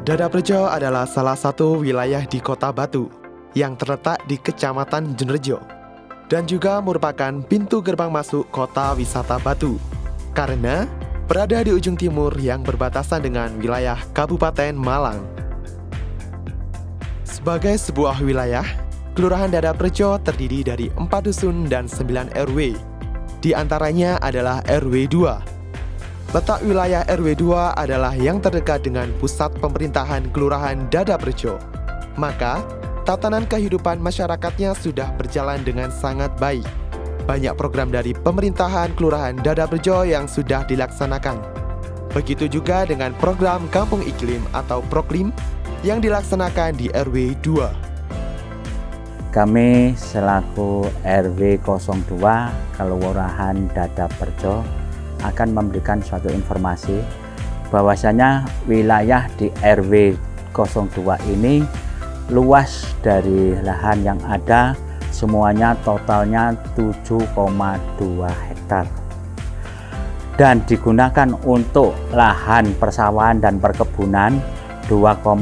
Dadaprejo adalah salah satu wilayah di Kota Batu yang terletak di Kecamatan Jenerejo dan juga merupakan pintu gerbang masuk Kota Wisata Batu karena berada di ujung timur yang berbatasan dengan wilayah Kabupaten Malang. Sebagai sebuah wilayah, Kelurahan Dadaprejo terdiri dari 4 dusun dan 9 RW. Di antaranya adalah RW 2. Letak wilayah RW 2 adalah yang terdekat dengan pusat pemerintahan Kelurahan Dadaprejo. Maka, tatanan kehidupan masyarakatnya sudah berjalan dengan sangat baik. Banyak program dari pemerintahan Kelurahan Dadaprejo yang sudah dilaksanakan. Begitu juga dengan program Kampung Iklim atau Proklim yang dilaksanakan di RW 2. Kami selaku RW 02 Kelurahan Dadaprejo akan memberikan suatu informasi bahwasanya wilayah di RW 02 ini luas dari lahan yang ada semuanya totalnya 7,2 hektar dan digunakan untuk lahan persawahan dan perkebunan 2,5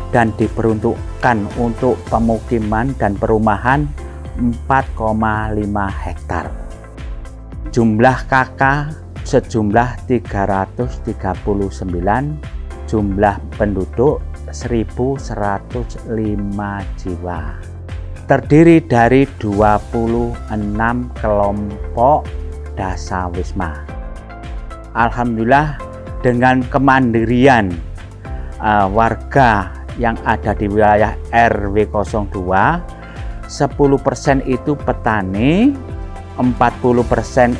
dan diperuntukkan untuk pemukiman dan perumahan 4,5 hektar. Jumlah KK sejumlah 339, jumlah penduduk 1.105 jiwa. Terdiri dari 26 kelompok dasawisma. Alhamdulillah dengan kemandirian warga yang ada di wilayah RW 02, 10% itu petani, 40%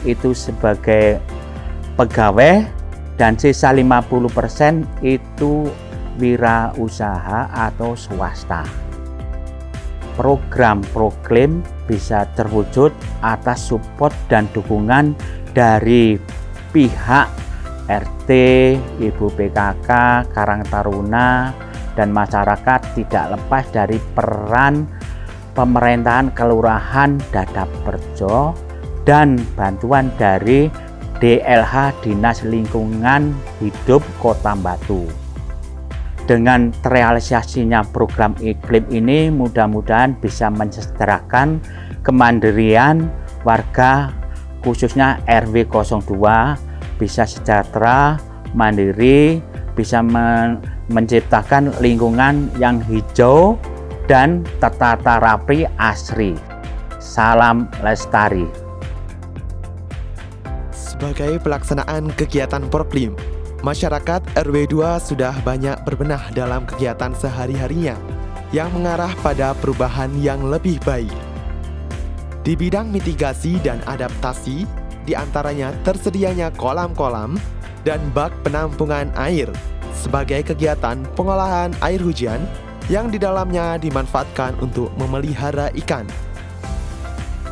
itu sebagai pegawai dan sisa 50% itu wirausaha atau swasta. Program Proklim bisa terwujud atas support dan dukungan dari pihak RT, Ibu PKK, Karang Taruna, dan masyarakat tidak lepas dari peran pemerintahan Kelurahan Dadaprejo dan bantuan dari DLH Dinas Lingkungan Hidup Kota Batu. Dengan terrealisasinya program iklim ini mudah-mudahan bisa mensejahterakan kemandirian warga khususnya RW 02 bisa sejahtera, mandiri, bisa menciptakan lingkungan yang hijau dan tertata rapi asri. Salam lestari. Sebagai pelaksanaan kegiatan Proklim, masyarakat RW 2 sudah banyak berbenah dalam kegiatan sehari-harinya yang mengarah pada perubahan yang lebih baik. Di bidang mitigasi dan adaptasi, di antaranya tersedianya kolam-kolam dan bak penampungan air sebagai kegiatan pengolahan air hujan yang di dalamnya dimanfaatkan untuk memelihara ikan.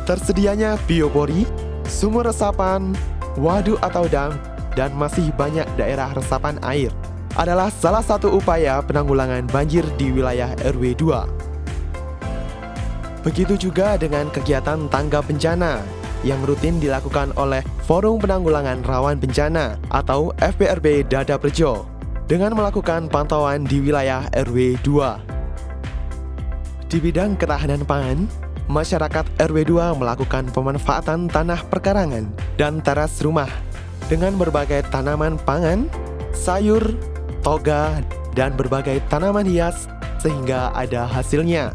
Tersedianya biopori, sumur resapan, waduk atau dam, dan masih banyak daerah resapan air adalah salah satu upaya penanggulangan banjir di wilayah RW 2. Begitu juga dengan kegiatan tangga bencana yang rutin dilakukan oleh Forum Penanggulangan Rawan Bencana atau FPRB Dadaprejo dengan melakukan pantauan di wilayah RW 2. Di bidang ketahanan pangan, masyarakat RW 2 melakukan pemanfaatan tanah perkarangan dan teras rumah dengan berbagai tanaman pangan, sayur, toga, dan berbagai tanaman hias sehingga ada hasilnya.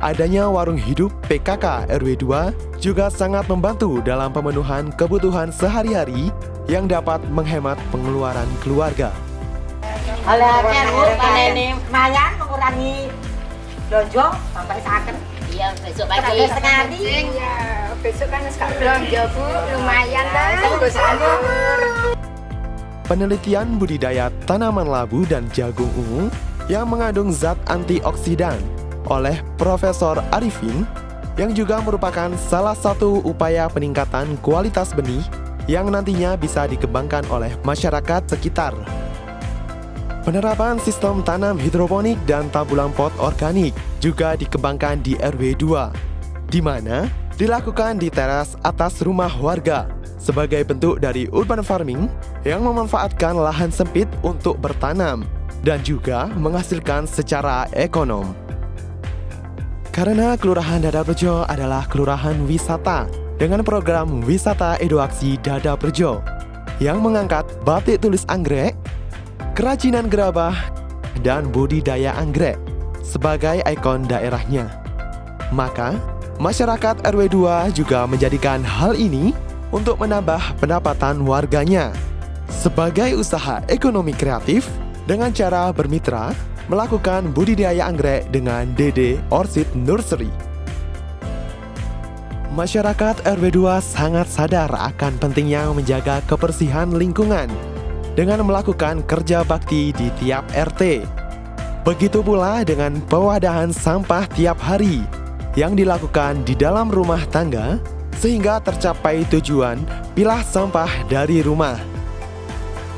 Adanya warung hidup PKK RW 2 juga sangat membantu dalam pemenuhan kebutuhan sehari-hari yang dapat menghemat pengeluaran keluarga. Oleh ini lumayan mengurangi belanja sampai sakit. Iya, besok pagi sekali. Iya, besok kan sekarang belanja Bu, lumayan lah. Penelitian budidaya tanaman labu dan jagung ungu yang mengandung zat antioksidan oleh Profesor Arifin yang juga merupakan salah satu upaya peningkatan kualitas benih yang nantinya bisa dikembangkan oleh masyarakat sekitar. Penerapan sistem tanam hidroponik dan tabung pot organik juga dikembangkan di RW 2, di mana dilakukan di teras atas rumah warga sebagai bentuk dari urban farming yang memanfaatkan lahan sempit untuk bertanam dan juga menghasilkan secara ekonom. Karena Kelurahan Dadarejo adalah kelurahan wisata dengan program wisata edukasi Dadarejo yang mengangkat batik tulis anggrek, kerajinan gerabah, dan budidaya anggrek sebagai ikon daerahnya. Maka, masyarakat RW 2 juga menjadikan hal ini untuk menambah pendapatan warganya sebagai usaha ekonomi kreatif dengan cara bermitra melakukan budidaya anggrek dengan DD Orchid Nursery. Masyarakat RW 2 sangat sadar akan pentingnya menjaga kebersihan lingkungan dengan melakukan kerja bakti di tiap RT. Begitu pula dengan pewadahan sampah tiap hari yang dilakukan di dalam rumah tangga sehingga tercapai tujuan pilah sampah dari rumah.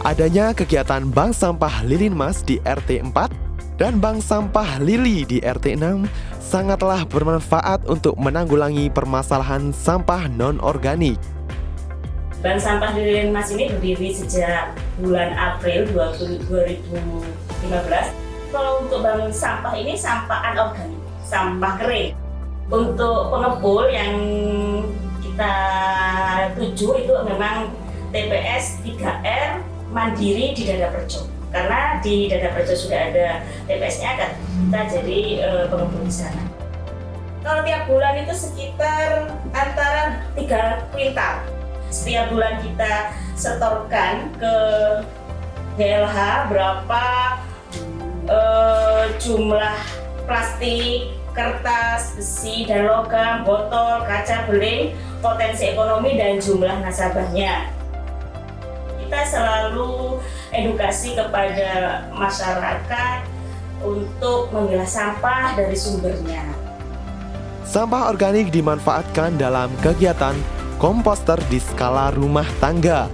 Adanya kegiatan bank sampah lilin mas di RT 4 dan bank sampah lili di RT 6 sangatlah bermanfaat untuk menanggulangi permasalahan sampah non-organik. Bank sampah lilin mas ini berdiri sejak bulan April 2015. Kalau untuk bank sampah ini sampah anorganik, sampah kering. Untuk pengepul yang kita tuju itu memang TPS 3R Mandiri di Dadarejo. Karena di Dadarejo sudah ada TPS-nya, kan kita jadi pengepul di sana. Kalau tiap bulan itu sekitar antara 3 kuintal. Setiap bulan kita setorkan ke GLH berapa jumlah plastik, kertas, besi, dan logam, botol, kaca, beling, potensi ekonomi, dan jumlah nasabahnya. Kita selalu edukasi kepada masyarakat untuk memilah sampah dari sumbernya. Sampah organik dimanfaatkan dalam kegiatan komposter di skala rumah tangga.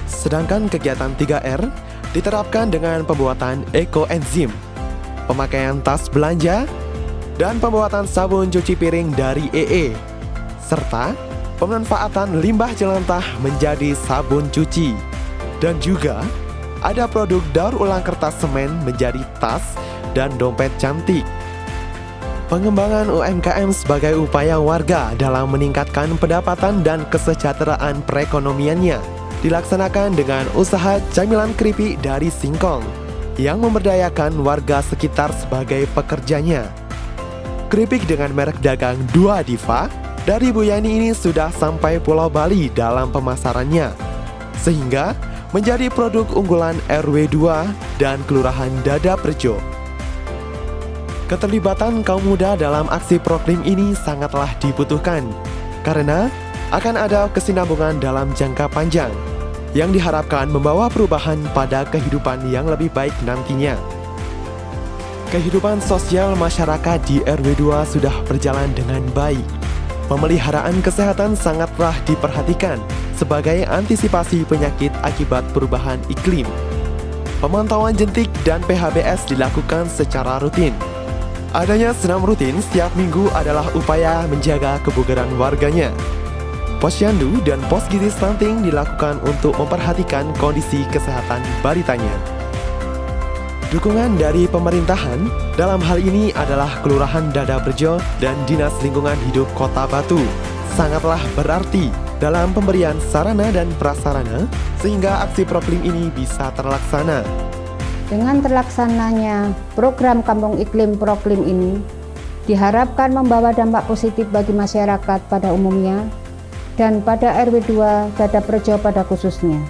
Sedangkan kegiatan 3R diterapkan dengan pembuatan ekoenzim, pemakaian tas belanja, dan pembuatan sabun cuci piring dari EE, serta pemanfaatan limbah jelantah menjadi sabun cuci. Dan juga ada produk daur ulang kertas semen menjadi tas dan dompet cantik. Pengembangan UMKM sebagai upaya warga dalam meningkatkan pendapatan dan kesejahteraan perekonomiannya dilaksanakan dengan usaha camilan keripik dari singkong yang memberdayakan warga sekitar sebagai pekerjanya. Keripik dengan merek dagang Dua Diva dari Bu Yani ini sudah sampai Pulau Bali dalam pemasarannya, sehingga menjadi produk unggulan RW 2 dan Kelurahan Dadarejo. Keterlibatan kaum muda dalam aksi proklim ini sangatlah dibutuhkan, karena akan ada kesinambungan dalam jangka panjang yang diharapkan membawa perubahan pada kehidupan yang lebih baik nantinya. Kehidupan sosial masyarakat di RW 2 sudah berjalan dengan baik. Pemeliharaan kesehatan sangatlah diperhatikan sebagai antisipasi penyakit akibat perubahan iklim. Pemantauan jentik dan PHBS dilakukan secara rutin. Adanya senam rutin setiap minggu adalah upaya menjaga kebugaran warganya. Posyandu dan pos gizi stunting dilakukan untuk memperhatikan kondisi kesehatan balitanya. Dukungan dari pemerintahan dalam hal ini adalah Kelurahan Dadarejo dan Dinas Lingkungan Hidup Kota Batu sangatlah berarti dalam pemberian sarana dan prasarana sehingga aksi proklim ini bisa terlaksana. Dengan terlaksananya program Kampung Iklim Proklim ini diharapkan membawa dampak positif bagi masyarakat pada umumnya dan pada RW 2 Dadarejo pada khususnya.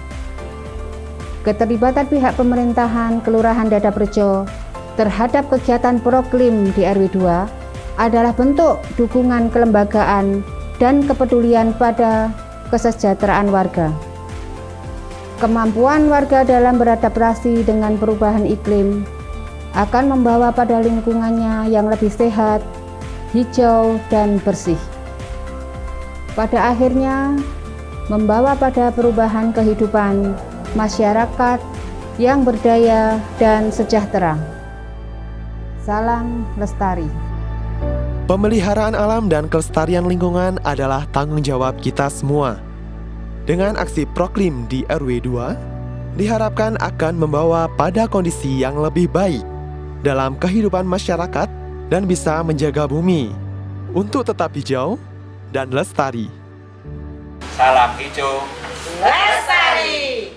Keterlibatan pihak pemerintahan Kelurahan Dadarejo terhadap kegiatan proklim di RW 2 adalah bentuk dukungan kelembagaan dan kepedulian pada kesejahteraan warga. Kemampuan warga dalam beradaptasi dengan perubahan iklim akan membawa pada lingkungannya yang lebih sehat, hijau, dan bersih. Pada akhirnya, membawa pada perubahan kehidupan masyarakat yang berdaya dan sejahtera. Salam lestari. Pemeliharaan alam dan kelestarian lingkungan adalah tanggung jawab kita semua. Dengan aksi proklim di RW 2, diharapkan akan membawa pada kondisi yang lebih baik dalam kehidupan masyarakat dan bisa menjaga bumi untuk tetap hijau dan lestari. Salam hijau. Lestari.